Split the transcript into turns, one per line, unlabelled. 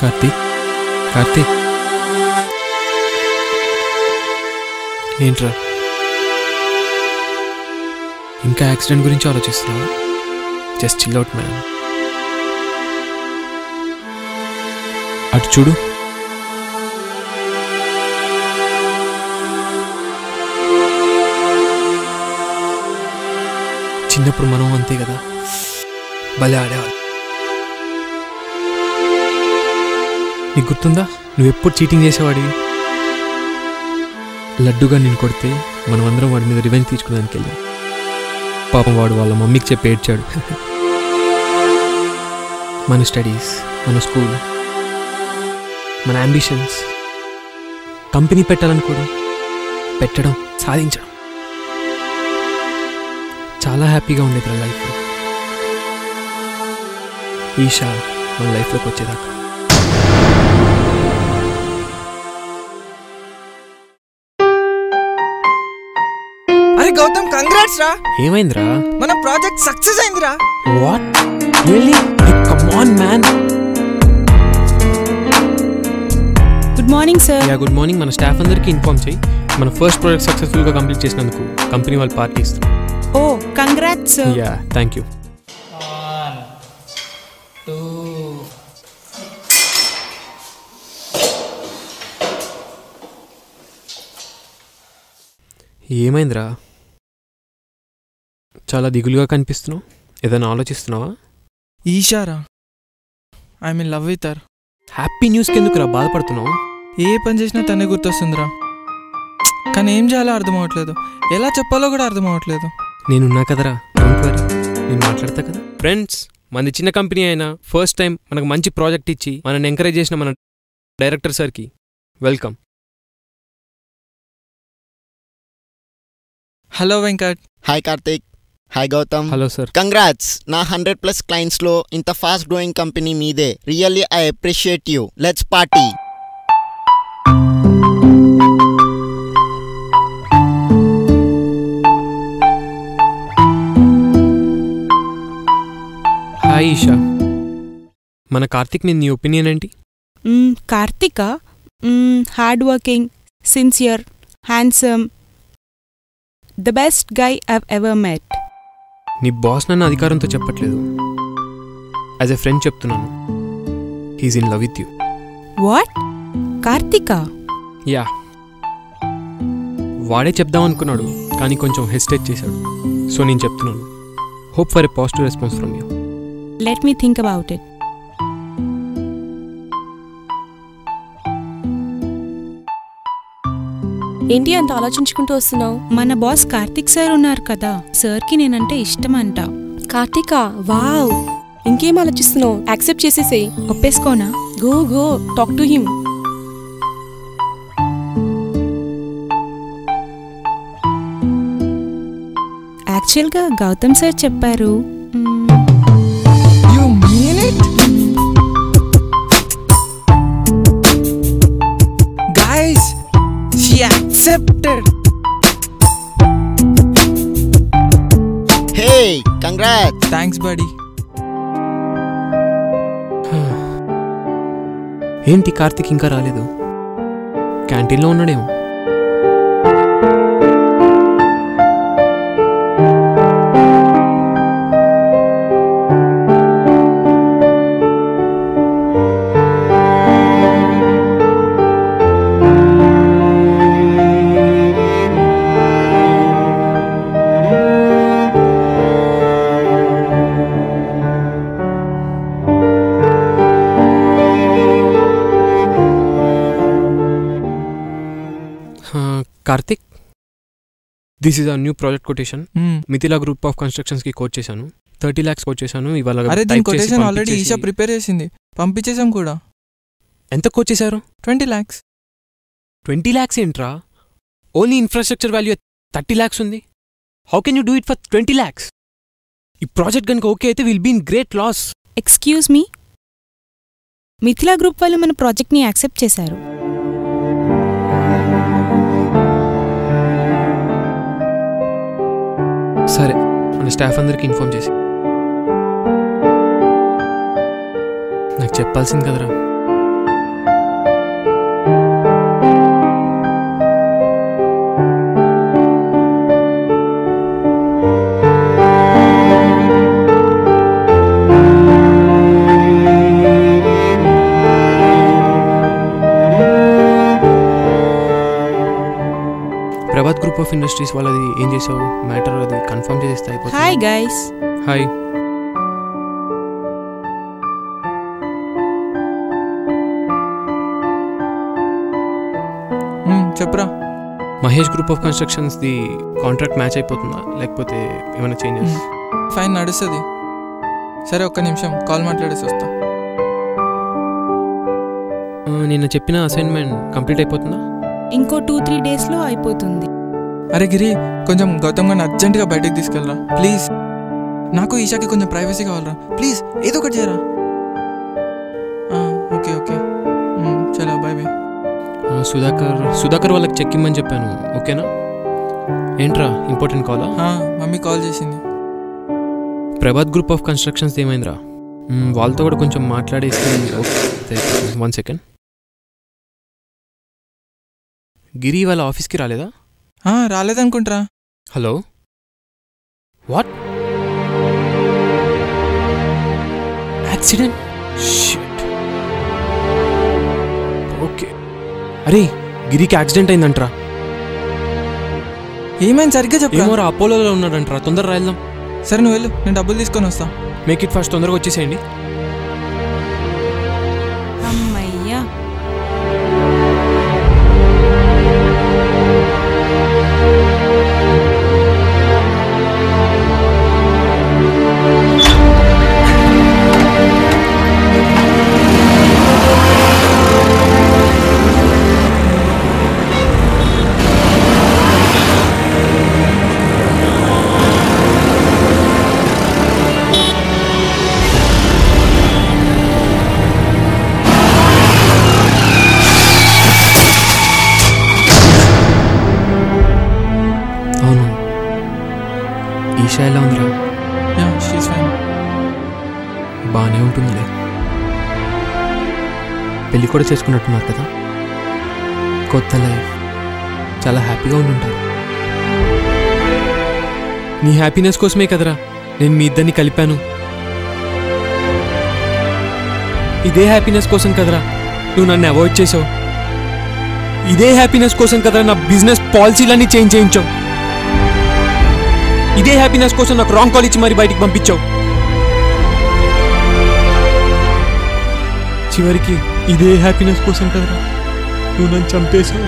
కార్తీక్ కార్తీక్ ఏంట్రా ఇంకా యాక్సిడెంట్ గురించి ఆలోచిస్తున్నావా? Just chill out man. అటు చూడు. చిన్నప్పుడు మనం అంతే కదా, భలే ఆడేవాళ్ళు. నీకు గుర్తుందా నువ్వెప్పుడు చీటింగ్ చేసేవాడివి? లడ్డుగా నేను కొడితే మనమందరం వాడి మీద రివెంజ్ తీర్చుకోవడానికి వెళ్ళాం. పాపం వాడు వాళ్ళ మమ్మీకి చెప్పి ఏడ్చాడు. మన స్టడీస్, మన స్కూల్, మన అంబిషన్స్, కంపెనీ పెట్టాలనుకోవడం, పెట్టడం, సాధించడం, చాలా హ్యాపీగా ఉండేది లైఫ్లో. ఈషా మన లైఫ్లోకి వచ్చేదాకా.
గౌతమ్ కంగ్రాట్స్ రా.
ఏమైందిరా?
మన ప్రాజెక్ట్ సక్సెస్ అయిందిరా.
What really? Come on man.
Good morning sir.
Yeah good morning. మన స్టాఫ్ అందరికీ ఇన్ఫార్మ్ చేయి, మన ఫస్ట్ ప్రాజెక్ట్ సక్సెస్ఫుల్గా కంప్లీట్ చేసినందుకు కంపెనీ వాళ్ళు పార్టీ ఇస్తారు.
Oh congrats sir.
Yeah thank you.
1 2
ఏమైందిరా? చాలా దిగులుగా కనిపిస్తున్నావు. ఏదైనా ఆలోచిస్తున్నావా?
ఈషారా, I mean love with her.
Happy న్యూస్కి ఎందుకురా బాధపడుతున్నావు?
ఏ పని చేసినా తనే గుర్తొస్తుందిరా. కానీ ఏం చేయాలో అర్థం అవ్వట్లేదు, ఎలా చెప్పాలో కూడా అర్థం అవ్వట్లేదు.
నేనున్నా కదరా, డోంట్ వరీ, నేను మాట్లాడతా కదా. ఫ్రెండ్స్, మనది చిన్న కంపెనీ అయినా ఫస్ట్ టైం మనకు మంచి ప్రాజెక్ట్ ఇచ్చి మనల్ని ఎంకరేజ్ చేసిన మన డైరెక్టర్ సార్కి welcome.
Hello Venkat.
Hi Karthik. Hi Gautam.
Hello sir.
Congrats, నా 100+ క్లయింట్స్లో ఇంత ఫాస్ట్ గ్రోయింగ్ కంపెనీ మీదే. Really I appreciate you. Let's party.
Hi Esha. మన కార్తిక్ మీద నీ ఒపీనియన్ ఏంటి?
Karthika hard working, sincere, handsome, the best guy I've ever met.
నీ బాస్ నన్ను అధికారంతో చెప్పట్లేదు, యాజ్ ఎ ఫ్రెండ్ చెప్తున్నాను. He's in love with you.
What? Karthika?
Yeah, వాడే చెప్దాం అనుకున్నాడు కానీ కొంచెం హెసిటేట్ చేశాడు. సో నేను చెప్తున్నాను. Hope for a positive response from you.
Let me think about it.
ఏంటి అంత ఆలోచించుకుంటూ వస్తున్నావు?
మన బాస్ కార్తిక్ సార్ ఉన్నారు కదా, సార్కి నేనంటే ఇష్టం అంట.
కార్తిక, వావ్, ఇంకేం ఆలోచిస్తున్నావు? యాక్సెప్ట్ చేసేసేయ్.
ఒప్పేసుకోనా?
Go go talk to him.
యాక్చువల్గా గౌతమ్ సార్ చెప్పారు.
You mean it? Guys, she accepted.
Hey, congrats.
Thanks buddy.
ఏంటి కార్తిక్ ఇంకా రాలేదు? క్యాంటీన్లో ఉన్నాడేమో. Karthik, this is our new project quotation. Mithila group of constructions కి కోట్ చేశాను. 30 lakhs కోట్ చేశాను. ఇవాళ
అరే దీని కొటేషన్ ఆల్రెడీ ఈషా ప్రిపేర్ చేసింది, పంపించేసాం కూడా.
ఎంత కోట్ చేశారు?
20 lakhs.
20 lakhs ఏంట్రా? ఓన్లీ ఇన్ఫ్రాస్ట్రక్చర్ వాల్యూ 30 lakhs ఉంది. How can you do it for 20 lakhs? ఈ ప్రాజెక్ట్ కనుక ఓకే అయితే will be in great loss.
Excuse me, Mithila group వాళ్ళు మన ప్రాజెక్ట్ని యాక్సెప్ట్ చేశారు.
సరే, మన స్టాఫ్ అందరికీ ఇన్ఫార్మ్ చేసి. నాకు చెప్పాల్సింది కదరా. ఆఫ్ ఇండస్ట్రీస్ వాళ్ళది ఏం చేసావు మ్యాటర్ అది కన్ఫర్మ్ చేస్తే అయిపోతుంది.
Hi guys.
హాయ్.
చెప్పురా.
Mahesh group of constructions the contract match అయిపోతుందా లేకపోతే ఏమైనా చేంజెస్?
ఫైన్, నడుస్తుంది. సరే ఒక్క నిమిషం కాల్ మాట్లాడేసి వస్తా.
నిన్న చెప్పిన అసైన్మెంట్ కంప్లీట్ అయిపోతుందా?
ఇంకో 2-3 డేస్లో అయిపోతుంది.
అరే గిరి, కొంచెం గౌతమ్ గారిని అర్జెంటుగా బయటకు తీసుకెళ్ళరా ప్లీజ్. నాకు ఈషాకి కొంచెం ప్రైవసీ కావాలరా ప్లీజ్, ఏదో ఒకటి చేయరా. ఓకే ఓకే, చలో బాయ్ బాయ్.
సుధాకర్ వాళ్ళకి చెక్ ఇమ్మని చెప్పాను, ఓకేనా? ఏంట్రా ఇంపార్టెంట్ కాలా?
మమ్మీ కాల్ చేసింది.
ప్రభాత్ గ్రూప్ ఆఫ్ కన్స్ట్రక్షన్స్ ఏమైందిరా? వాళ్ళతో కూడా కొంచెం మాట్లాడేసి. Okay 1 second. గిరి వాళ్ళ ఆఫీస్కి రాలేదా?
రాలేదనుకుంటారా.
Hello, what? Accident? Shit. Okay. అరే గిరికి యాక్సిడెంట్ అయిందంట్రా.
ఏమైంది సరిగ్గా చెప్పు.
ఏమోరా అపోలోలో ఉన్నాడంట్రా, తొందర రాయల్దాం.
సరే నువ్వు వెళ్ళు, నేను డబ్బులు తీసుకొని వస్తా.
మేక్ ఇట్ ఫాస్ట్, తొందరగా వచ్చేసేయండి.
అమ్మయ్యా.
ఈషా ఎలా ఉందిరా? బాగానే ఉంటుందిలే. పెళ్ళి కూడా చేసుకున్నట్టున్నారు కదా, కొత్త లైఫ్, చాలా హ్యాపీగా ఉండుంటారు. నీ హ్యాపీనెస్ కోసమే కదరా నేను మీ ఇద్దరిని కలిపాను. ఇదే హ్యాపీనెస్ కోసం కదరా నువ్వు నన్ను అవాయిడ్ చేసావు. ఇదే హ్యాపీనెస్ కోసం కదరా నా బిజినెస్ పాలసీలన్నీ చేంజ్ చేయించావు. ఇదే హ్యాపీనెస్ కోసం నాకు రాంగ్ కాల్ ఇచ్చి మరి బయటికి పంపించావు. చివరికి ఇదే హ్యాపీనెస్ కోసం కదరా నువ్వు నన్ను చంపేశావు.